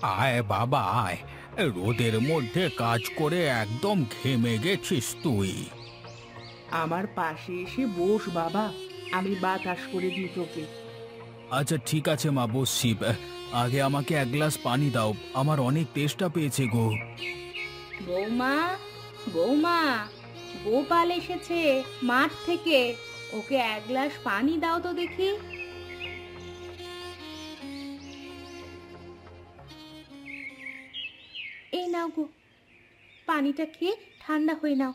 আয় বাবা আয়, রোদের মধ্যে কাজ করে একদম ঘেমে গেছিস তুই। আমার পাশে এসে বস বাবা, আমি বাতাস করে দিই তোকে। আচ্ছা ঠিক আছে মা, বসছি। আগে আমাকে এক গ্লাস পানি দাও, আমার অনেক তেষ্টা পেয়েছে গো। বৌমা, বৌমা, গোপাল এসেছে মাঠ থেকে, ওকে এক গ্লাস পানি দাও তো দেখি। এই নাও গো, পানিটা খেয়ে ঠান্ডা হয়ে নাও।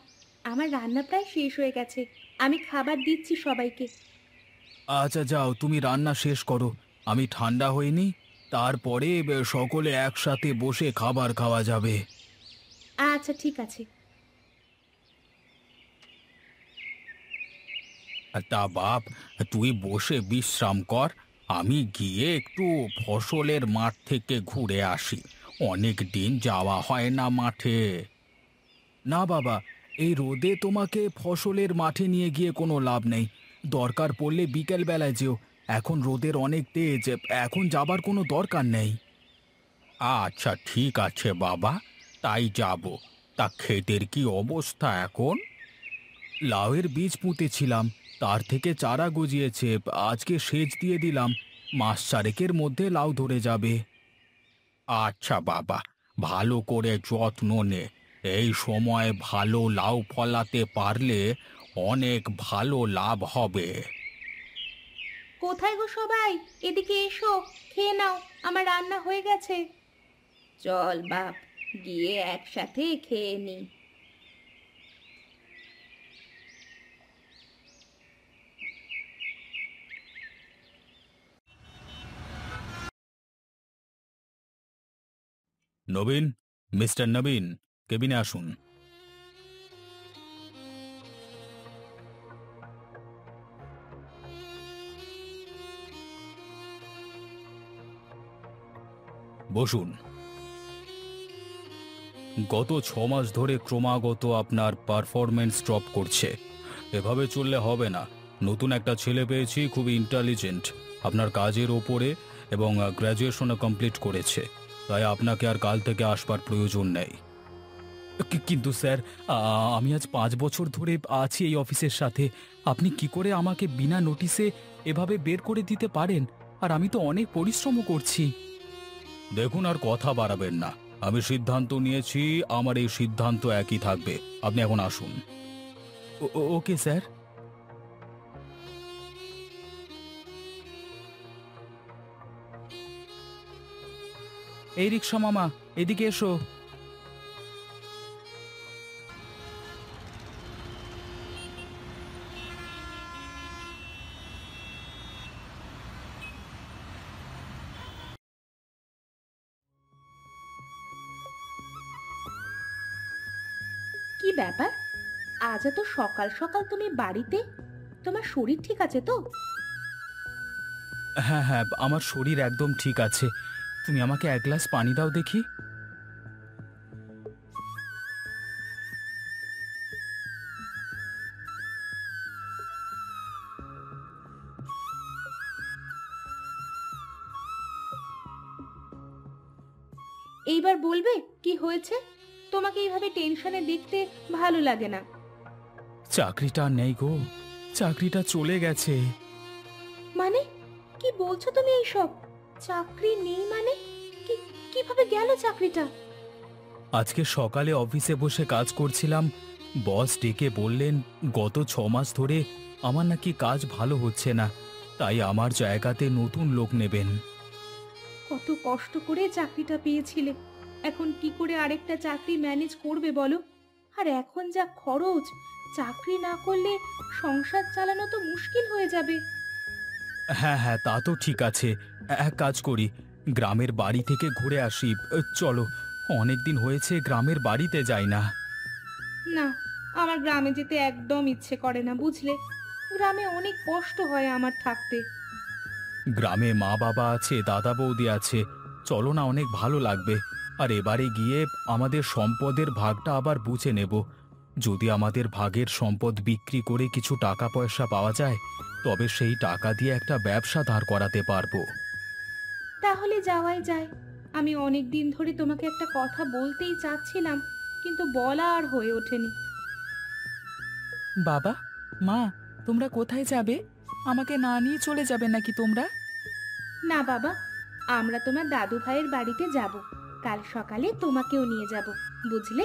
আমার রান্না প্রায় শেষ হয়ে গেছে, আমি খাবার দিচ্ছি সবাইকে। আচ্ছা যাও, তুমি রান্না শেষ করো, আমি ঠান্ডা হইনি, তারপরে সকলে একসাথে বসে খাবার খাওয়া যাবে। আচ্ছা ঠিক আছে। তা বাপ, তুই বসে বিশ্রাম কর, আমি গিয়ে একটু ফসলের মাঠ থেকে ঘুরে আসি। অনেক দিন যাওয়া হয় না মাঠে। না বাবা, এই রোদে তোমাকে ফসলের মাঠে নিয়ে গিয়ে কোনো লাভ নেই। দরকার পড়লে বিকেল বেলায় যেও, এখন রোদের অনেক তেজ, এখন যাবার কোনো দরকার নেই। আচ্ছা ঠিক আছে বাবা, তাই যাব। তা ক্ষেতের কি অবস্থা এখন? লাউয়ের বীজ পুঁতেছিলাম, তার থেকে চারা গজিয়েছে, আজকে সেচ দিয়ে দিলাম, মাস চারেকের মধ্যে লাউ ধরে যাবে। আচ্ছা বাবা, ভালো করে যত্ন নে। এই সময় ভালো লাউ ফলাতে পারলে অনেক ভালো লাভ হবে। কোথায় গো সবাই, এদিকে এসো, খেয়ে নাও, আমার রান্না হয়ে গেছে। চল বাপ, গিয়ে একসাথে খেয়ে নি। নবীন, মিস্টার নবীন, কেবিনে আসুন। বসুন। গত 6 মাস ধরে ক্রমাগত আপনার পারফরমেন্স ড্রপ করছে। এভাবে চললে হবে না। নতুন একটা ছেলে পেয়েছি, খুবই ইন্টেলিজেন্ট, আপনার কাজের ওপরে, এবং গ্র্যাজুয়েশনও কমপ্লিট করেছে। তাই আপনাকে আর কাল থেকে আসবার প্রয়োজন নেই। কিন্তু স্যার, আমি আজ 5 বছর ধরে আছি এই অফিসের সাথে। আপনি কি করে আমাকে বিনা নোটিশে এভাবে বের করে দিতে পারেন? আর আমি তো অনেক পরিশ্রমও করছি। দেখুন, আর কথা বাড়াবেন না। আমি সিদ্ধান্ত নিয়েছি, আমার এই সিদ্ধান্ত একই থাকবে। আপনি এখন আসুন। Okay sir. এই রিক্সা মামা, এদিকে এসো। কি ব্যাপার, আজ এত সকাল সকাল তুমি বাড়িতে? তোমার শরীর ঠিক আছে তো? হ্যাঁ হ্যাঁ, আমার শরীর একদম ঠিক আছে। তুমি আমাকে এক গ্লাস পানি দাও দেখি। এইবার বলবে কি হয়েছে? তোমাকে এইভাবে টেনশনে দেখতে ভালো লাগে না। চাকরিটা আর নেই গো, চাকরিটা চলে গেছে। মানে কি বলছো তুমি এইসব? চাকরি নেই মানে? কি, কিভাবে গেল চাকরিটা? আজকে সকালে অফিসে বসে কাজ করছিলাম, বস ডেকে বললেন গত 6 মাস ধরে আমার নাকি কাজ ভালো হচ্ছে না, তাই আমার জায়গাতে নতুন লোক নেবেন। কত কষ্ট করে চাকরিটা পেয়েছিলে, এখন কি করে আরেকটা চাকরি ম্যানেজ করবে বলো? আর এখন যা খরচ, চাকরি না করলে সংসার চালানো তো মুশকিল হয়ে যাবে। হ্যাঁ হ্যাঁ, তা তো ঠিক আছে। এক কাজ করি, গ্রামের বাড়ি থেকে ঘুরে আসি। চলো, অনেকদিন হয়েছে গ্রামের বাড়িতে যাই না। না, আমার গ্রামে যেতে একদম ইচ্ছে করে না বুঝলে। গ্রামে অনেক কষ্ট হয় আমার থাকতে। গ্রামে মা বাবা আছে, দাদা বৌদি আছে, চলো না, অনেক ভালো লাগবে। আর এবারে গিয়ে আমাদের সম্পদের ভাগটা আবার বুঝে নেব। যদি আমাদের ভাগের সম্পদ বিক্রি করে কিছু টাকা পয়সা পাওয়া যায়, তবে সেই টাকা দিয়ে একটা ব্যবসা দাঁড় করাতে পারবো। তাহলে যাওয়াই যায়। আমি অনেক দিন ধরে তোমাকে একটা কথা বলতেই চাচ্ছিলাম, কিন্তু বলা আর হয়ে ওঠেনি। বাবা, মা, তোমরা কোথায় যাবে? আমাকে না নিয়ে চলে যাবে নাকি তোমরা? না বাবা, আমরা তোমার দাদু ভাইয়ের বাড়িতে যাব। কাল সকালে তোমাকেও নিয়ে যাব, বুঝলে?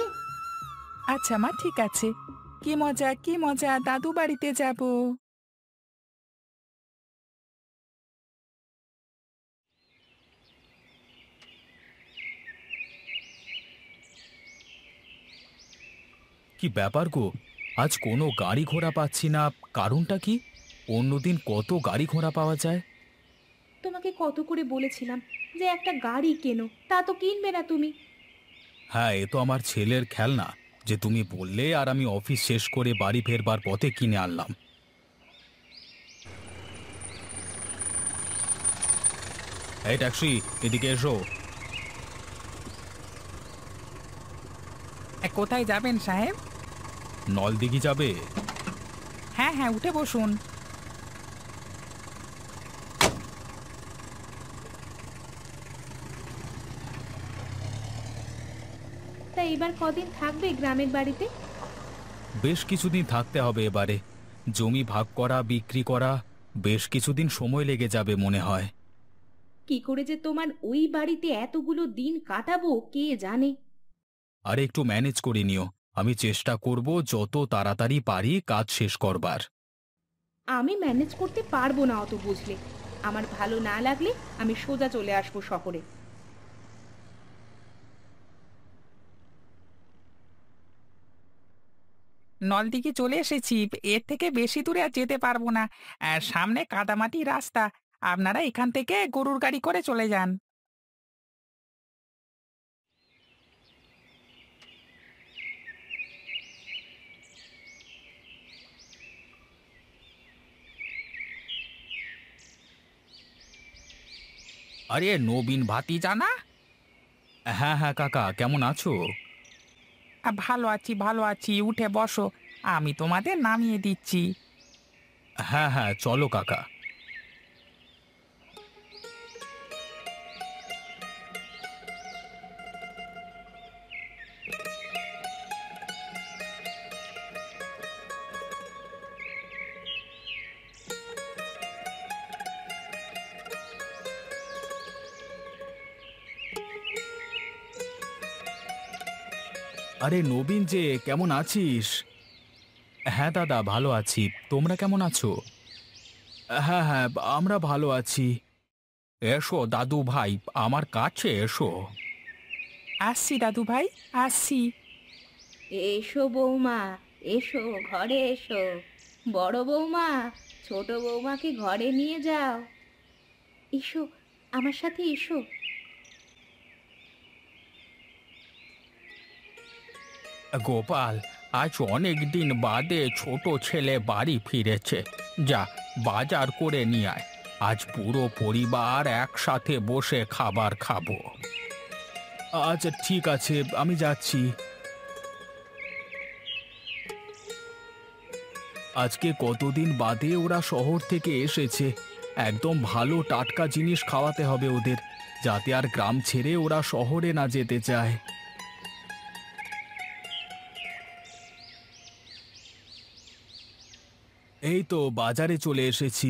আচ্ছা মা, ঠিক আছে। কি মজা, কি মজা, দাদু বাড়িতে যাব। কি ব্যাপার গো, আজ কোনো গাড়ি ঘোড়া পাচ্ছি না, কারণটা কি? অন্যদিন কত গাড়ি ঘোড়া পাওয়া যায়। তোমাকে কত করে বলেছিলাম যে একটা গাড়ি কেনো, তা তো কিনবে না তুমি। হ্যাঁ, এ তো আমার ছেলের খেলনা, যে তুমি বললে আর আমি অফিস শেষ করে বাড়ি ফেরবার পথে কিনে আনলাম। এই ট্যাক্সি, এদিকে এসো। কোথায় যাবেন সাহেব? নলদিঘি যাবে? হ্যাঁ হ্যাঁ, উঠে বসুন। তা এবার কদিন থাকবে গ্রামের বাড়িতে? বেশ কিছুদিন থাকতে হবে এবারে। জমি ভাগ করা, বিক্রি করা, বেশ কিছুদিন সময় লেগে যাবে মনে হয়। কি করে যে তোমার ওই বাড়িতে এতগুলো দিন কাটাবো কে জানে। আর একটু ম্যানেজ করে নিও। আমি চেষ্টা করব যত তাড়াতাড়ি পারি কাজ শেষ করবার। আমি ম্যানেজ করতে পারবো না অত, বুঝলে? আমার ভালো না লাগলে আমি সোজা চলে আসবো শহরে। নলদিঘি চলে এসেছি। এর থেকে বেশি দূরে আর যেতে পারবো না। সামনে কাদামাটি রাস্তা। আপনারা এখান থেকে গরুর গাড়ি করে চলে যান। আরে নবীন ভাতিজা না? হ্যাঁ হ্যাঁ কাকা, কেমন আছো? ভালো আছি, ভালো আছি। উঠে বসো, আমি তোমাদের নামিয়ে দিচ্ছি। হ্যাঁ হ্যাঁ, চলো কাকা। আরে নবীন, যে কেমন আছিস? হ্যাঁ দাদা, ভালো আছি। তোমরা কেমন আছো? হ্যাঁ হ্যাঁ, আমরা ভালো আছি। এসো দাদু ভাই, আমার কাছে এসো। আসছি দাদু ভাই, আসছি। এসো বৌমা, এসো ঘরে এসো। বড় বৌমা, ছোট বৌমাকে ঘরে নিয়ে যাও। এসো, আমার সাথে এসো। গোপাল, আজ অনেক দিন বাদে ছোট ছেলে বাড়ি ফিরেছে। যা, বাজার করে নিয়ে আয়। আজ পুরো পরিবার একসাথে বসে খাবার খাবো। আচ্ছা ঠিক আছে, আমি যাচ্ছি। আজকে কতদিন বাদে ওরা শহর থেকে এসেছে। একদম ভালো টাটকা জিনিস খাওয়াতে হবে ওদের, যাতে আর গ্রাম ছেড়ে ওরা শহরে না যেতে চায়। এই তো বাজারে চলে এসেছি।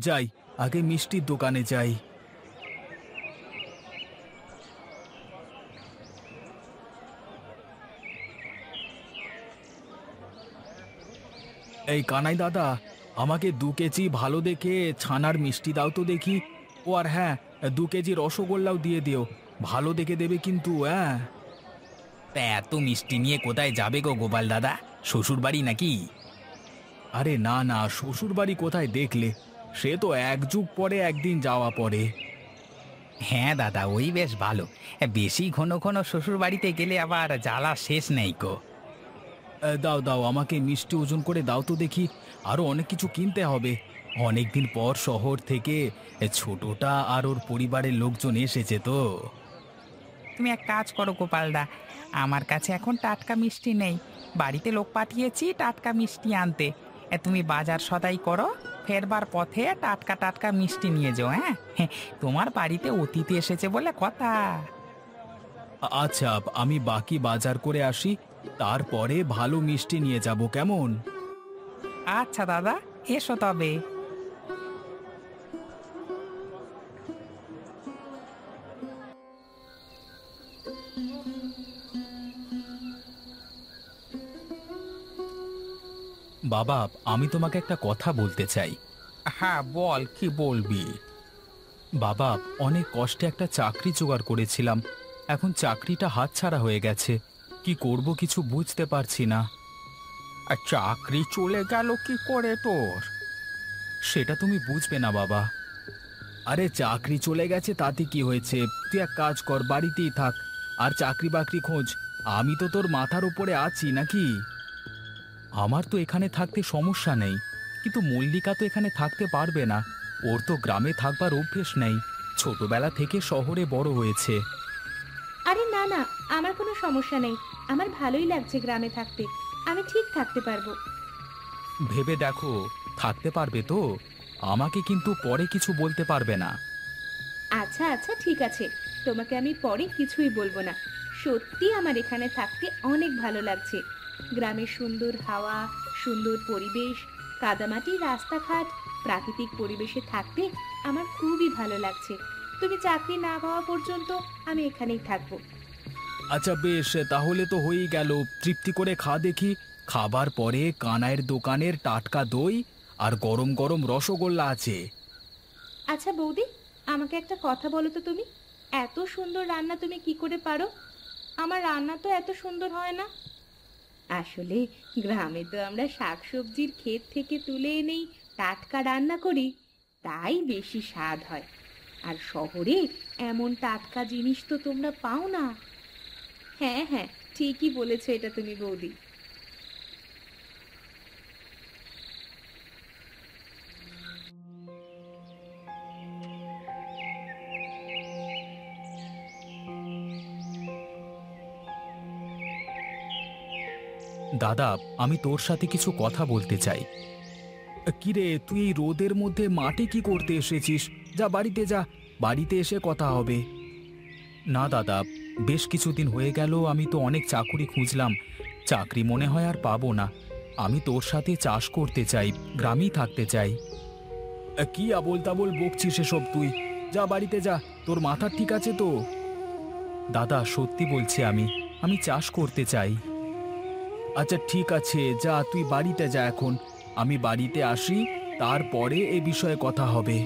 যাই, আগে মিষ্টির দোকানে যাই। এই কানাই দাদা, আমাকে 2 কেজি ভালো দেখে ছানার মিষ্টি দাও তো দেখি। ও আর হ্যাঁ, 2 কেজি রসগোল্লাও দিয়ে দিও। ভালো দেখে দেবে কিন্তু, হ্যাঁ। তা এত মিষ্টি নিয়ে কোথায় যাবে গো গোপাল দাদা? শ্বশুর বাড়ি নাকি? আরে না না, শ্বশুর বাড়ি কোথায় দেখলে? সে তো 1 যুগ পরে একদিন যাওয়া পড়ে। হ্যাঁ দাদা, ওই বেশ ভালো। বেশি ঘন ঘন শ্বশুর বাড়িতে গেলে আবার জ্বালা শেষ নেই গো। দাও দাও, আমাকে মিষ্টি ওজন করে দাও তো দেখি। আরো অনেক কিছু কিনতে হবে। অনেকদিন পর শহর থেকে ছোটটা আর ওর পরিবারের লোকজন এসেছে তো। তুমি এক কাজ করো গোপালদা, আমার কাছে এখন টাটকা মিষ্টি নেই। বাড়িতে লোক পাঠিয়েছি টাটকা মিষ্টি আনতে। তুমি বাজার সদাই করো, ফেরবার পথে টাটকা টাটকা মিষ্টি নিয়ে যাও। হ্যাঁ হ্যাঁ, তোমার বাড়িতে অতিথি এসেছে বলে কথা। আচ্ছা, আমি বাকি বাজার করে আসি, তারপরে ভালো মিষ্টি নিয়ে যাব, কেমন? আচ্ছা দাদা, এসো তবে। বাবা, আমি তোমাকে একটা কথা বলতে চাই। হ্যাঁ বল, কি বলবি? বাবা, অনেক কষ্টে একটা চাকরি জোগাড় করেছিলাম, এখন চাকরিটা হাতছাড়া হয়ে গেছে। কি করব কিছু বুঝতে পারছি না। আর চাকরি চলে গেল কি করে তোর? সেটা তুমি বুঝবে না বাবা। আরে চাকরি চলে গেছে তাতে কি হয়েছে, তুই এক কাজ কর, বাড়িতেই থাক, আর চাকরি বাকরি খোঁজ। আমি তো তোর মাথার উপরে আছি নাকি? আমার তো এখানে থাকতে সমস্যা নেই, কিন্তু মল্লিকা তো এখানে থাকতে পারবে না। ওর তো গ্রামে থাকবার অভ্যেস নেই, ছোটবেলা থেকে শহরে বড় হয়েছে। আরে না না, আমার কোনো সমস্যা নেই। আমার ভালোই লাগছে গ্রামে থাকতে। আমি ঠিক থাকতে পারবো। ভেবে দেখো, থাকতে পারবে তো? আমাকে কিন্তু পরে কিছু বলতে পারবে না। আচ্ছা আচ্ছা, ঠিক আছে। তোমাকে আমি পরে কিছুই বলবো না। সত্যি আমার এখানে থাকতে অনেক ভালো লাগছে। গ্রামের সুন্দর হাওয়া, সুন্দর পরিবেশ, কাদামাটির রাস্তাঘাট, প্রাকৃতিক পরিবেশে থাকতে আমার খুবই ভালো লাগছে। তুমি চাকরি না পাওয়া পর্যন্ত আমি এখানেই থাকবো। আচ্ছা বেশ, তাহলে তো হয়েই গেল। তৃপ্তি করে খা দেখি। খাবার পরে কানাইয়ের দোকানের টাটকা দই আর গরম গরম রসগোল্লা আছে। আচ্ছা বৌদি, আমাকে একটা কথা বলো তো, তুমি এত সুন্দর রান্না তুমি কি করে পারো? আমার রান্না তো এত সুন্দর হয় না। আসলে গ্রামে তো আমরা শাকসবজির ক্ষেত থেকে তুলে এনেই টাটকা রান্না করি, তাই বেশি স্বাদ হয়। আর শহরে এমন টাটকা জিনিস তো তোমরা পাও না। হ্যাঁ হ্যাঁ, ঠিকই বলেছো এটা তুমি বৌদি। দাদা, আমি তোর সাথে কিছু কথা বলতে চাই। কিরে, তুই এই রোদের মধ্যে মাঠে কি করতে এসেছিস? যা বাড়িতে যা, বাড়িতে এসে কথা হবে। না দাদা, বেশ কিছুদিন হয়ে গেল, আমি তো অনেক চাকুরি খুঁজলাম, চাকরি মনে হয় আর পাবো না। আমি তোর সাথে চাষ করতে চাই, গ্রামেই থাকতে চাই। কি আবোল তাবোল বকছিস এসব তুই? যা বাড়িতে যা, তোর মাথা ঠিক আছে তো? দাদা সত্যি বলছি, আমি চাষ করতে চাই। আচ্ছা ঠিক আছে, যা তুই বাড়িতে যা এখন। আমি বাড়িতে আসি, তারপরে এ বিষয়ে কথা হবে।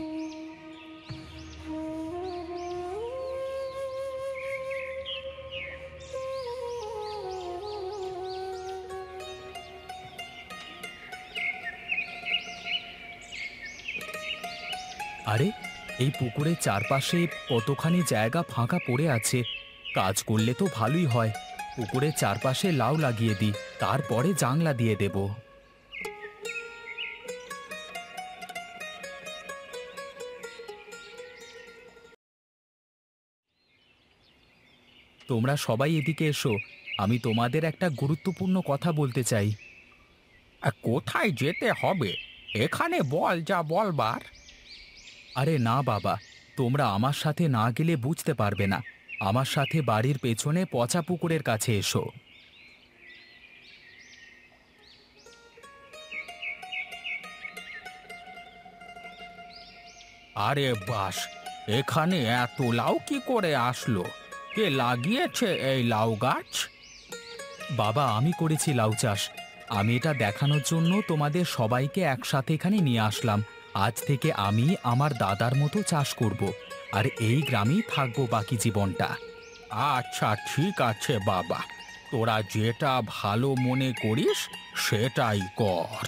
আরে, এই পুকুরের চারপাশে কতখানি জায়গা ফাঁকা পড়ে আছে, কাজ করলে তো ভালোই হয়। পুকুরের চারপাশে লাউ লাগিয়ে দিই, তারপরে জাংলা দিয়ে দেব। তোমরা সবাই এদিকে এসো, আমি তোমাদের একটা গুরুত্বপূর্ণ কথা বলতে চাই। কোথায় যেতে হবে? এখানে বল যা বলবার। আরে না বাবা, তোমরা আমার সাথে না গেলে বুঝতে পারবে না। আমার সাথে বাড়ির পেছনে পচা পুকুরের কাছে এসো। আরে বাস, এখানে এত লাউ কি করে আসলো? কে লাগিয়েছে এই লাউ গাছ? বাবা, আমি করেছি লাউ চাষ। আমি এটা দেখানোর জন্য তোমাদের সবাইকে একসাথে এখানে নিয়ে আসলাম। আজ থেকে আমি আমার দাদার মতো চাষ করব, আর এই গ্রামেই থাকবো বাকি জীবনটা। আচ্ছা ঠিক আছে বাবা, তোরা যেটা ভালো মনে করিস সেটাই কর।